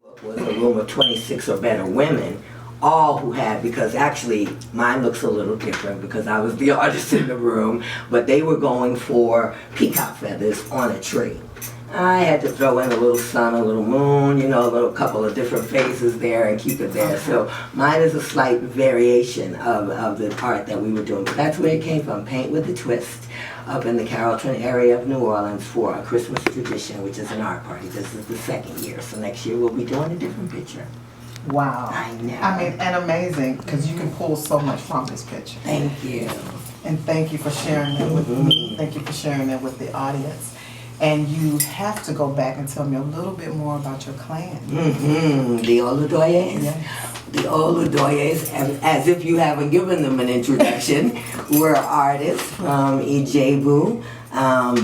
Was a room of 26 or better women, all who had, because actually mine looks a little different because I was the artist in the room, but they were going for peacock feathers on a tree. I had to throw in a little sun, a little moon, you know, a little couple of different faces there and keep it there. So mine is a slight variation of the art that we were doing. But that's where it came from, Paint with a Twist, up in the Carrollton area of New Orleans for a Christmas tradition, which is an art party. This is the second year, so next year we'll be doing a different picture. Wow. I know. I mean, and amazing, because you can pull so much from this picture. Thank you. And thank you for sharing that with me. Thank you for sharing that with the audience. And you have to go back and tell me a little bit more about your clan. The Oludoyes. Yes. The Oludoyes, as if you haven't given them an introduction, were artists from Ijebu,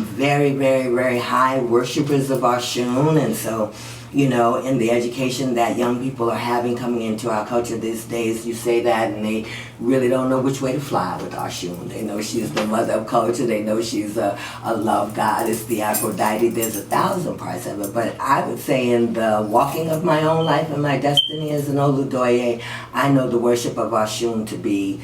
very, very, very high worshipers of Oshun, and so, you know, in the education that young people are having coming into our culture these days, you say that and they really don't know which way to fly with Oshun. They know she's the mother of culture, they know she's a love goddess, the Aphrodite, there's 1,000 parts of it, but I would say in the walking of my own life and my destiny as an Oludoye, I know the worship of Oshun to be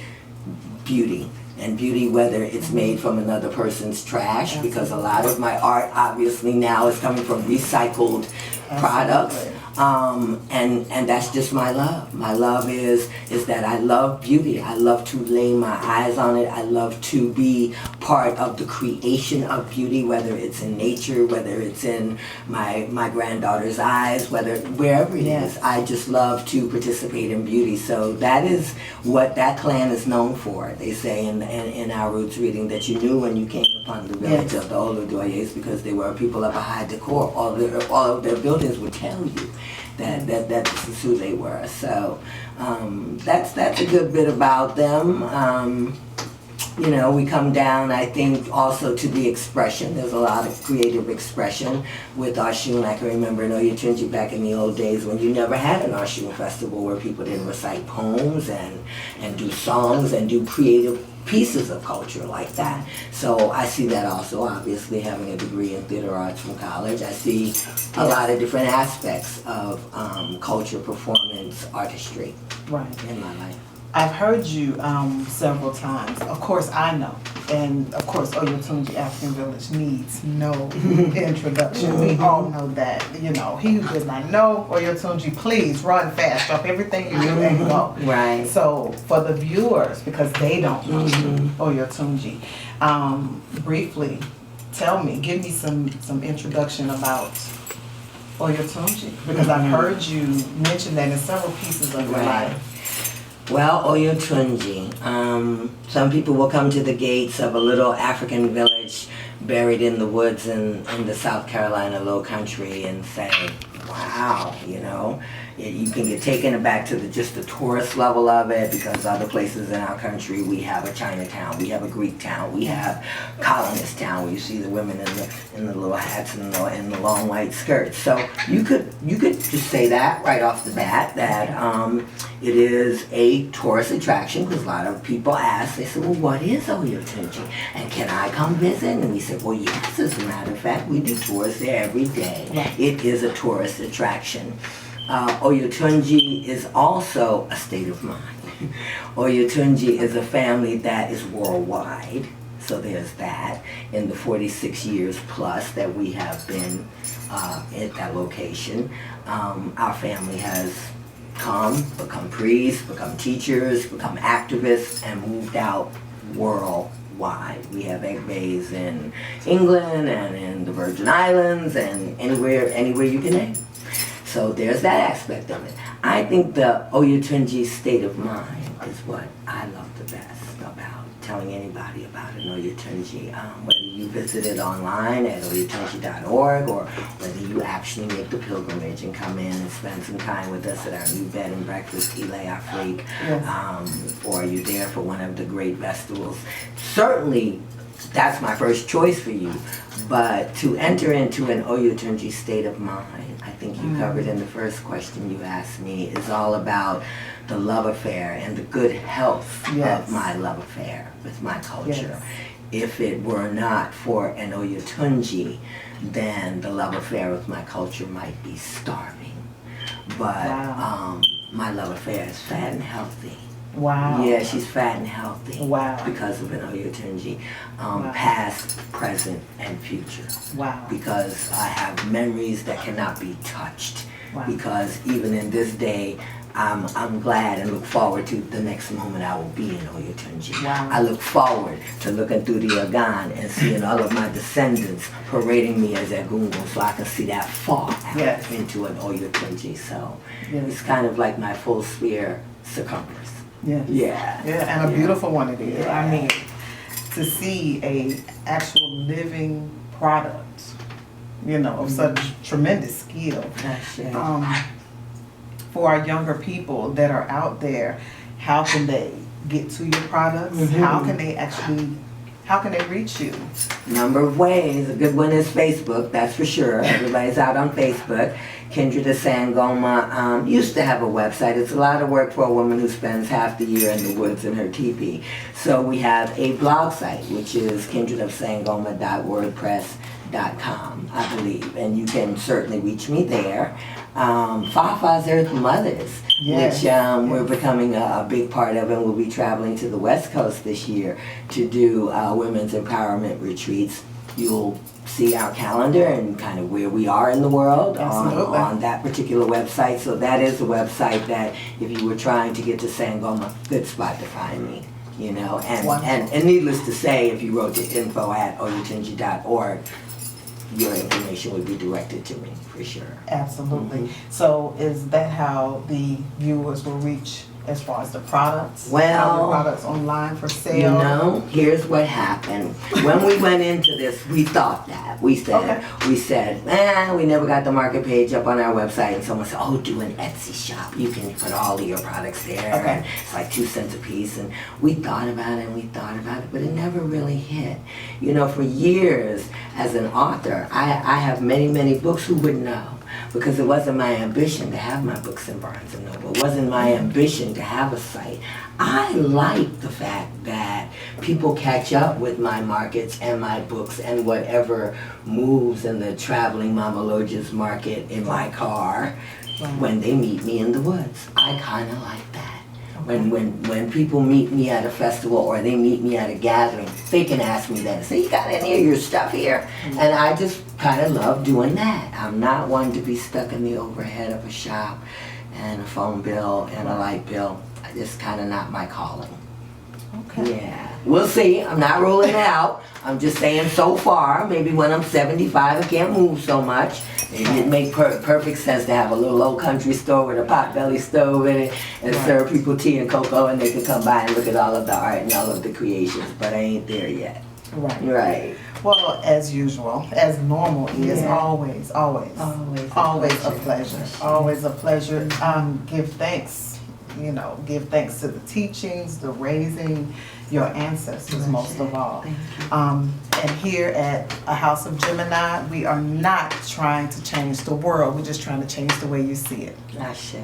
beauty. And beauty, whether it's made from another person's trash, because a lot of my art obviously now is coming from recycled products, and that's just my love. My love is that I love beauty. I love to lay my eyes on it. I love to be part of the creation of beauty, whether it's in nature, whether it's in my granddaughter's eyes, wherever it is. I just love to participate in beauty. So that is what that clan is known for. They say in our roots reading that you knew when you came upon the village of the Oludoyes, because they were people of a high decor. All of their buildings would tell you that this is who they were. So that's a good bit about them. You know, we come down, I think, also to the expression. There's a lot of creative expression with Oshun. I can remember in Oyotunji back in the old days when you never had an Oshun festival where people didn't recite poems and do songs and do creative pieces of culture like that. So I see that also, obviously, having a degree in theater arts from college. I see a lot of different aspects of culture, performance, artistry in my life. I've heard you several times. Of course, I know. And of course, Oyotunji African Village needs no introduction. We all know that. You know, he who did not know Oyotunji, please run fast, drop everything you do and go. Right. So for the viewers, because they don't know Oyotunji, briefly tell me, give me some introduction about Oyotunji, because I've heard you mention that in several pieces of your life. Well, Oyotunji, some people will come to the gates of a little African village buried in the woods in the South Carolina Low Country and say, wow, you know, you can get taken aback to just the tourist level of it, because other places in our country we have a Chinatown, we have a Greek town, we have colonist town where you see the women in the little hats and the long white skirts. So you could just say that right off the bat, that it is a tourist attraction, because a lot of people ask, they say, well, what is Oyotunji? And can I come visit? And we said, well, yes, as a matter of fact, we do tours there every day. It is a tourist attraction. Oyotunji is also a state of mind. Oyotunji is a family that is worldwide, so there's that. In the 46 years plus that we have been at that location, our family has become priests, become teachers, become activists, and moved out worldwide. We have egg bays in England and in the Virgin Islands and anywhere you can name. So there's that aspect of it. I think the Oyotunji state of mind is what I love the best about telling anybody about an Oyotunji. Whether you visit it online at oyotunji.org or whether you actually make the pilgrimage and come in and spend some time with us at our new bed and breakfast, Ile Afrique, or you're there for one of the great festivals. Certainly, that's my first choice for you. But to enter into an Oyotunji state of mind, I think you covered in the first question you asked me, is all about the love affair and the good health of my love affair with my culture. If it were not for an Oyotunji, then the love affair with my culture might be starving. but Wow. my love affair is fat and healthy. Wow. Yeah, she's fat and healthy. Wow. Because of an Oyotunji. Wow. Past, present, and future. Wow. Because I have memories that cannot be touched. Wow. Because even in this day, I'm glad and look forward to the next moment I will be in Oyotunji. Wow. I look forward to looking through the Agan and seeing all of my descendants parading me as Egungun so I can see that far out Yes. into an Oyotunji. So Yes. it's kind of like my full sphere circumference. Yes. Yeah. Yeah, and a beautiful one it is. Yeah. I mean, to see a actual living product, you know, of such tremendous skill. That's it. For our younger people that are out there, how can they get to your products? Mhm. How can they reach you? Number of ways. A good one is Facebook, that's for sure. Everybody's out on Facebook. Kindred of Sangoma used to have a website. It's a lot of work for a woman who spends half the year in the woods in her teepee. So we have a blog site, which is kindredofsangoma.wordpress.com, I believe. And you can certainly reach me there. Fafa's Earth Mothers, Yes. which we're becoming a big part of, and we'll be traveling to the West Coast this year to do women's empowerment retreats. You'll see our calendar and kind of where we are in the world on that particular website. So that is a website that if you were trying to get to Sangoma, good spot to find me. You know, and needless to say, if you wrote to info@oyotunji.org, your information would be directed to me for sure. Absolutely. Mhm. So is that how the viewers will reach as far as the products? Well, Are the products online for sale? You know, here's what happened. When we went into this, we thought that. We said, we never got the market page up on our website. And someone said, oh, do an Etsy shop. You can put all of your products there. Okay. And it's like 2 cents a piece. And we thought about it, but it never really hit. You know, for years as an author, I have many, many books. Who would know? Because it wasn't my ambition to have my books in Barnes & Noble. It wasn't my ambition to have a site. I like the fact that people catch up with my markets and my books and whatever moves in the traveling Mama Loja's market in my car when they meet me in the woods. I kind of like that. When people meet me at a festival or they meet me at a gathering, they can ask me that and say, you got any of your stuff here? And I just kind of love doing that. I'm not one to be stuck in the overhead of a shop and a phone bill and a light bill. It's kind of not my calling. Okay. Yeah. We'll see. I'm not ruling it out. I'm just saying so far, maybe when I'm 75 I can't move so much. Maybe it make perfect sense to have a little old country store with a potbelly stove in it and serve people tea and cocoa and they can come by and look at all of the art and all of the creations. But I ain't there yet. Right. Well, as usual, as normal, it is always a pleasure. Always a pleasure. Give thanks, give thanks to the teachings, the raising, your ancestors most of all. And here at a House of Gemini, we are not trying to change the world. We're just trying to change the way you see it. Ashe.